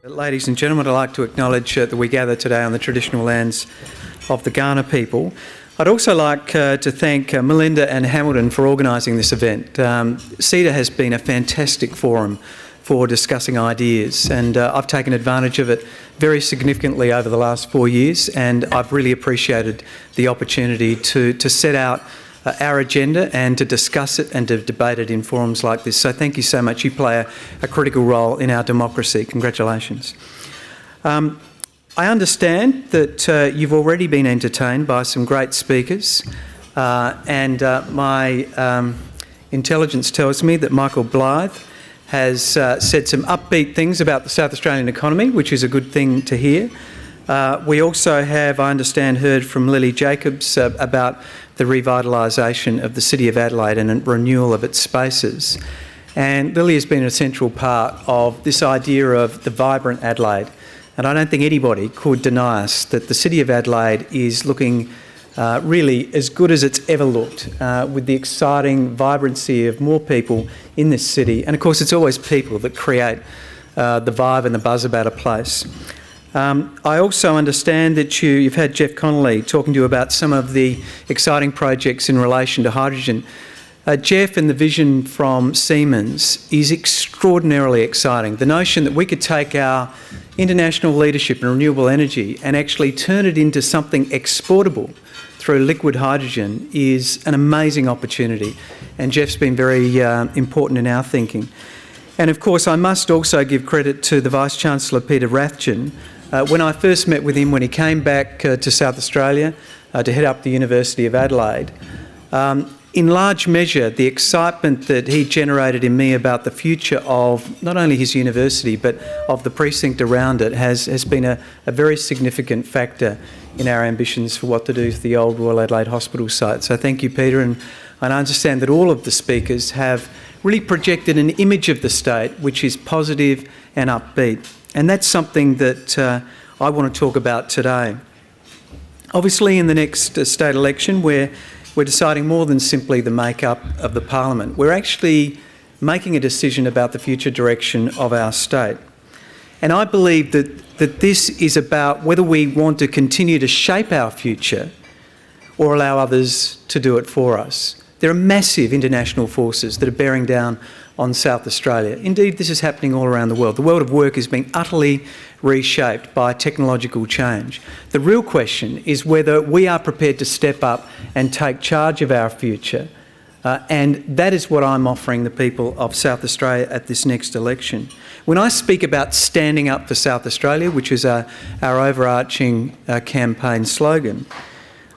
Ladies and gentlemen, I'd like to acknowledge that we gather today on the traditional lands of the Kaurna people. I'd also like to thank Melinda and Hamilton for organising this event. CEDA has been a fantastic forum for discussing ideas, and I've taken advantage of it very significantly over the last 4 years, and I've really appreciated the opportunity to set out our agenda and to discuss it and to debate it in forums like this. So thank you so much. You play a critical role in our democracy. Congratulations. I understand that you've already been entertained by some great speakers, and my intelligence tells me that Michael Blythe has said some upbeat things about the South Australian economy, which is a good thing to hear. We also have, I understand, heard from Lily Jacobs about the revitalisation of the City of Adelaide and a renewal of its spaces. And Lily has been a central part of this idea of the vibrant Adelaide. And I don't think anybody could deny us that the City of Adelaide is looking really as good as it's ever looked, with the exciting vibrancy of more people in this city. And of course, it's always people that create the vibe and the buzz about a place. I also understand that you've had Jeff Connolly talking to you about some of the exciting projects in relation to hydrogen. Jeff and the vision from Siemens is extraordinarily exciting. The notion that we could take our international leadership in renewable energy and actually turn it into something exportable through liquid hydrogen is an amazing opportunity, and Jeff's been very important in our thinking. And of course, I must also give credit to the Vice-Chancellor, Peter Rathjen. When I first met with him when he came back to South Australia to head up the University of Adelaide, in large measure, the excitement that he generated in me about the future of not only his university but of the precinct around it has been a very significant factor in our ambitions for what to do to the old Royal Adelaide Hospital site. So thank you, Peter, and I understand that all of the speakers have really projected an image of the state which is positive and upbeat. And that's something that I want to talk about today. Obviously, in the next state election, we're deciding more than simply the makeup of the parliament. We're actually making a decision about the future direction of our state. And I believe that this is about whether we want to continue to shape our future or allow others to do it for us. There are massive international forces that are bearing down on South Australia. Indeed, this is happening all around the world. The world of work is being utterly reshaped by technological change. The real question is whether we are prepared to step up and take charge of our future. And that is what I'm offering the people of South Australia at this next election. When I speak about standing up for South Australia, which is our overarching campaign slogan,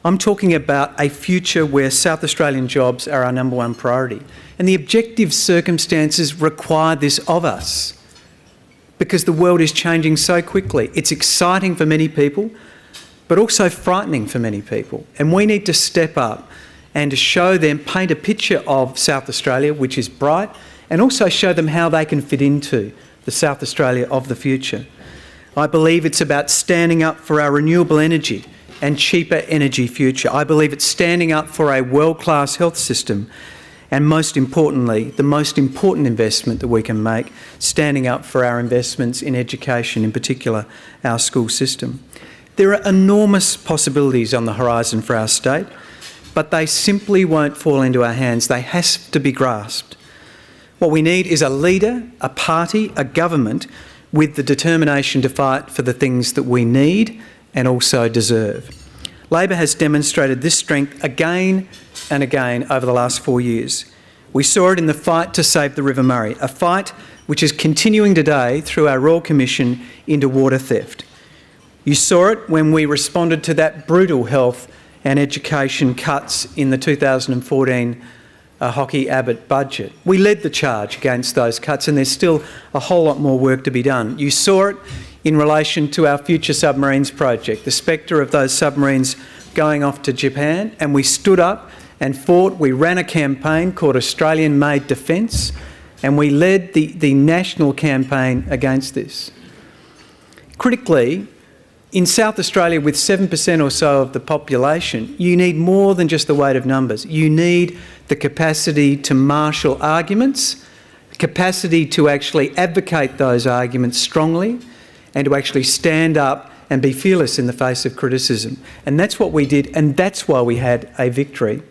I'm talking about a future where South Australian jobs are our number one priority. And the objective circumstances require this of us because the world is changing so quickly. It's exciting for many people, but also frightening for many people. And we need to step up and to show them, paint a picture of South Australia, which is bright, and also show them how they can fit into the South Australia of the future. I believe it's about standing up for our renewable energy and cheaper energy future. I believe it's standing up for a world-class health system, and most importantly, the most important investment that we can make, standing up for our investments in education, in particular our school system. There are enormous possibilities on the horizon for our state, but they simply won't fall into our hands. They have to be grasped. What we need is a leader, a party, a government with the determination to fight for the things that we need and also deserve. Labor has demonstrated this strength again and again over the last 4 years. We saw it in the fight to save the River Murray, a fight which is continuing today through our Royal Commission into water theft. You saw it when we responded to that brutal health and education cuts in the 2014 Hockey-Abbott budget. We led the charge against those cuts, and there's still a whole lot more work to be done. You saw it in relation to our future submarines project, the spectre of those submarines going off to Japan, and we stood up and fought. We ran a campaign called Australian Made Defence, and we led the national campaign against this. Critically, in South Australia, with 7% or so of the population, you need more than just the weight of numbers. You need the capacity to marshal arguments capacity to actually advocate those arguments strongly and to actually stand up and be fearless in the face of criticism. And that's what we did, and that's why we had a victory.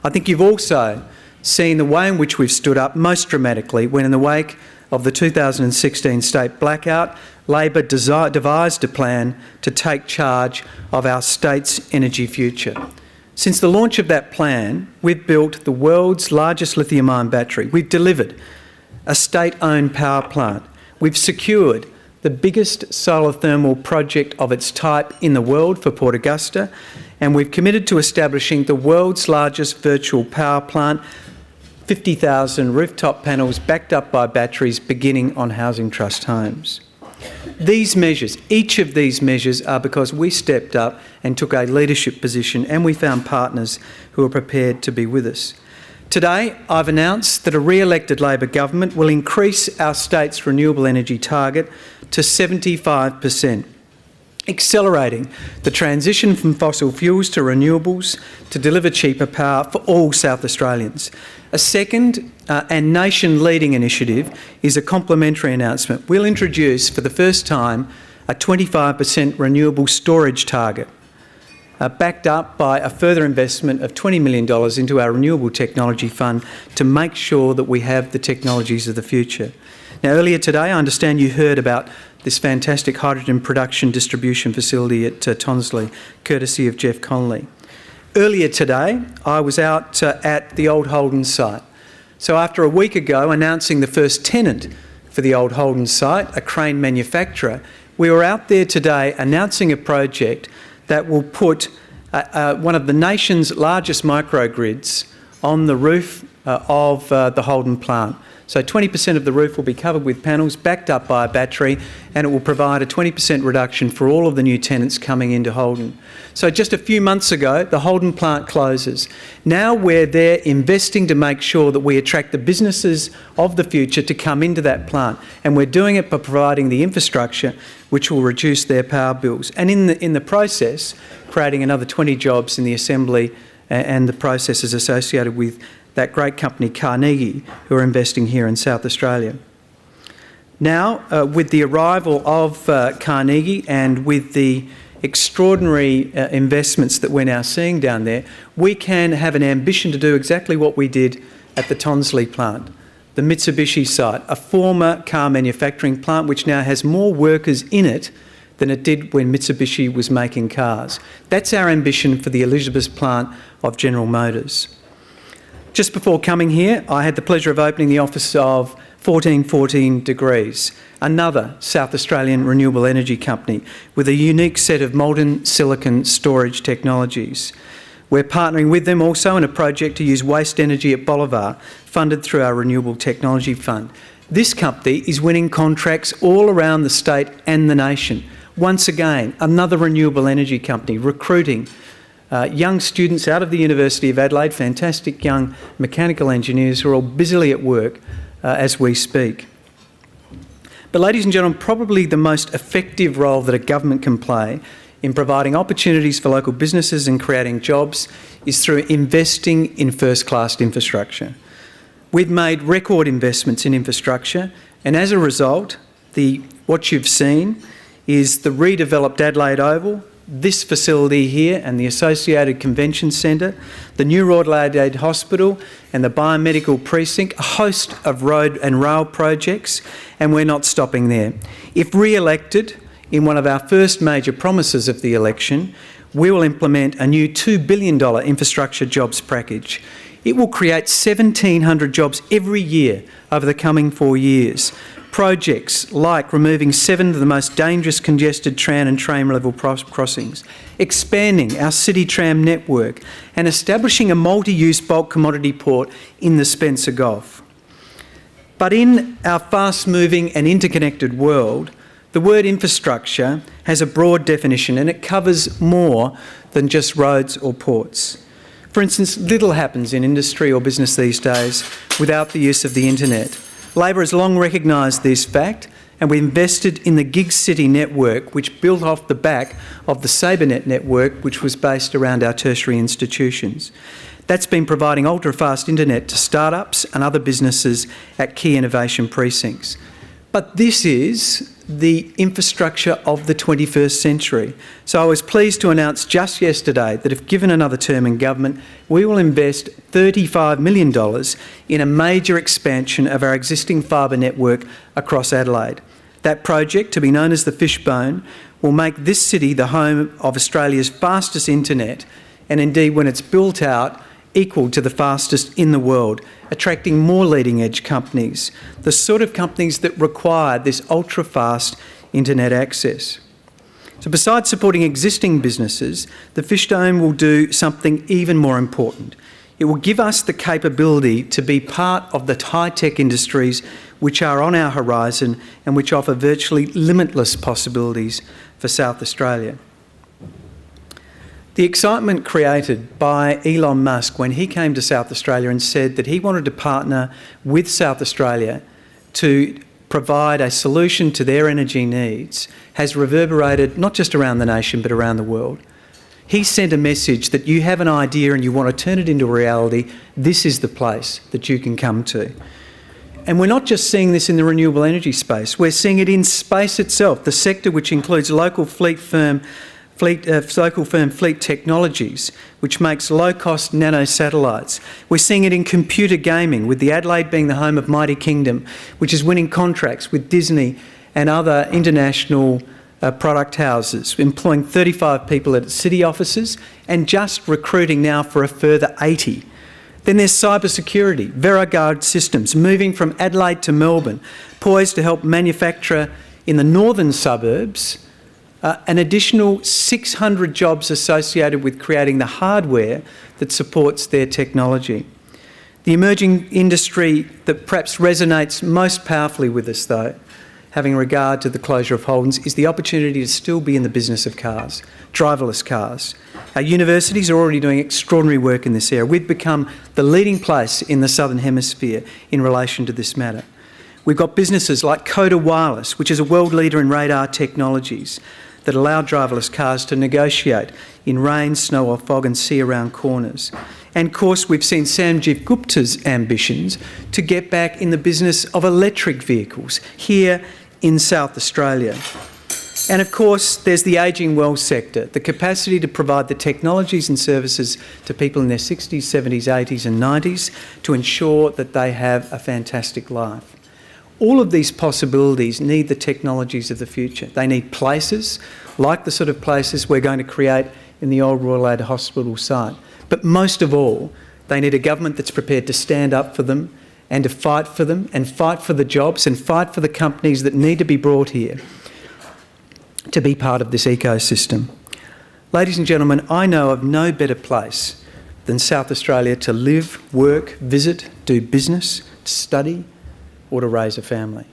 I think you've also seen the way in which we've stood up most dramatically when, in the wake of the 2016 state blackout, Labor devised a plan to take charge of our state's energy future. Since the launch of that plan, we've built the world's largest lithium-ion battery. We've delivered a state-owned power plant. We've secured the biggest solar thermal project of its type in the world for Port Augusta, and we've committed to establishing the world's largest virtual power plant, 50,000 rooftop panels backed up by batteries beginning on Housing Trust homes. These measures, each of these measures, are because we stepped up and took a leadership position, and we found partners who are prepared to be with us. Today, I've announced that a re-elected Labor government will increase our state's renewable energy target to 75%, accelerating the transition from fossil fuels to renewables to deliver cheaper power for all South Australians. A second and nation-leading initiative is a complementary announcement. We'll introduce for the first time a 25% renewable storage target, backed up by a further investment of $20 million into our Renewable Technology Fund to make sure that we have the technologies of the future. Now, earlier today, I understand you heard about this fantastic hydrogen production distribution facility at Tonsley, courtesy of Jeff Connolly. Earlier today, I was out at the Old Holden site. So after a week ago announcing the first tenant for the Old Holden site, a crane manufacturer, we were out there today announcing a project that will put one of the nation's largest microgrids on the roof of the Holden plant. So 20% of the roof will be covered with panels backed up by a battery, and it will provide a 20% reduction for all of the new tenants coming into Holden. So just a few months ago, the Holden plant closes. Now we're there investing to make sure that we attract the businesses of the future to come into that plant, and we're doing it by providing the infrastructure which will reduce their power bills, and in the process creating another 20 jobs in the assembly and the processes associated with that great company Carnegie, who are investing here in South Australia. Now, with the arrival of Carnegie and with the extraordinary investments that we're now seeing down there, we can have an ambition to do exactly what we did at the Tonsley plant, the Mitsubishi site, a former car manufacturing plant which now has more workers in it than it did when Mitsubishi was making cars. That's our ambition for the Elizabeth plant of General Motors. Just before coming here, I had the pleasure of opening the office of 1414 Degrees, another South Australian renewable energy company with a unique set of molten silicon storage technologies. We're partnering with them also in a project to use waste energy at Bolivar, funded through our Renewable Technology Fund. This company is winning contracts all around the state and the nation. Once again, another renewable energy company recruiting young students out of the University of Adelaide, fantastic young mechanical engineers who are all busily at work as we speak. But ladies and gentlemen, probably the most effective role that a government can play in providing opportunities for local businesses and creating jobs is through investing in first-class infrastructure. We've made record investments in infrastructure, and as a result, what you've seen is the redeveloped Adelaide Oval, this facility here and the associated convention centre, the new Royal Adelaide Hospital and the biomedical precinct, a host of road and rail projects, and we're not stopping there. If re-elected, in one of our first major promises of the election, we will implement a new $2 billion infrastructure jobs package. It will create 1,700 jobs every year over the coming 4 years. Projects like removing 7 of the most dangerous congested tram and train level crossings, expanding our city tram network, and establishing a multi-use bulk commodity port in the Spencer Gulf. But in our fast-moving and interconnected world, the word infrastructure has a broad definition, and it covers more than just roads or ports. For instance, little happens in industry or business these days without the use of the internet. Labor has long recognised this fact, and we invested in the Gig City network, which built off the back of the SabreNet network, which was based around our tertiary institutions. That's been providing ultra-fast internet to startups and other businesses at key innovation precincts. But this is the infrastructure of the 21st century. So I was pleased to announce just yesterday that if given another term in government, we will invest $35 million in a major expansion of our existing fibre network across Adelaide. That project, to be known as the Fishbone, will make this city the home of Australia's fastest internet, and indeed, when it's built out, equal to the fastest in the world, attracting more leading-edge companies, the sort of companies that require this ultra-fast internet access. So besides supporting existing businesses, the Fishbone will do something even more important. It will give us the capability to be part of the high-tech industries which are on our horizon and which offer virtually limitless possibilities for South Australia. The excitement created by Elon Musk when he came to South Australia and said that he wanted to partner with South Australia to provide a solution to their energy needs has reverberated not just around the nation but around the world. He sent a message that you have an idea and you want to turn it into reality, this is the place that you can come to. And we're not just seeing this in the renewable energy space, we're seeing it in space itself, the sector which includes local firm fleet technologies, which makes low-cost nano-satellites. We're seeing it in computer gaming, with the Adelaide being the home of Mighty Kingdom, which is winning contracts with Disney and other international product houses, employing 35 people at its city offices and just recruiting now for a further 80. Then there's cybersecurity, VeriGuard systems, moving from Adelaide to Melbourne, poised to help manufacture in the northern suburbs an additional 600 jobs associated with creating the hardware that supports their technology. The emerging industry that perhaps resonates most powerfully with us, though, having regard to the closure of Holden's, is the opportunity to still be in the business of cars, driverless cars. Our universities are already doing extraordinary work in this area. We've become the leading place in the Southern Hemisphere in relation to this matter. We've got businesses like Coda Wireless, which is a world leader in radar technologies, that allow driverless cars to negotiate in rain, snow or fog and see around corners. And of course, we've seen Sanjeev Gupta's ambitions to get back in the business of electric vehicles here in South Australia. And of course, there's the ageing well sector, the capacity to provide the technologies and services to people in their 60s, 70s, 80s and 90s to ensure that they have a fantastic life. All of these possibilities need the technologies of the future. They need places, like the sort of places we're going to create in the old Royal Adelaide Hospital site. But most of all, they need a government that's prepared to stand up for them and to fight for them and fight for the jobs and fight for the companies that need to be brought here to be part of this ecosystem. Ladies and gentlemen, I know of no better place than South Australia to live, work, visit, do business, study, or to raise a family.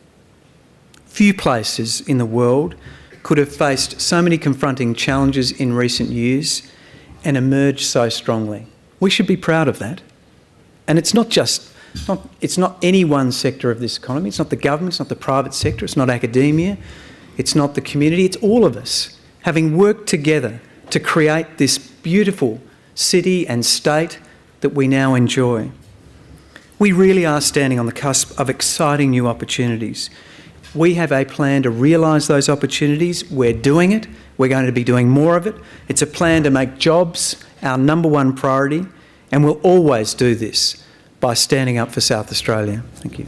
Few places in the world could have faced so many confronting challenges in recent years and emerged so strongly. We should be proud of that. And it's not any one sector of this economy. It's not the government, it's not the private sector, it's not academia, it's not the community, it's all of us having worked together to create this beautiful city and state that we now enjoy. We really are standing on the cusp of exciting new opportunities. We have a plan to realise those opportunities. We're doing it. We're going to be doing more of it. It's a plan to make jobs our number one priority, and we'll always do this by standing up for South Australia. Thank you.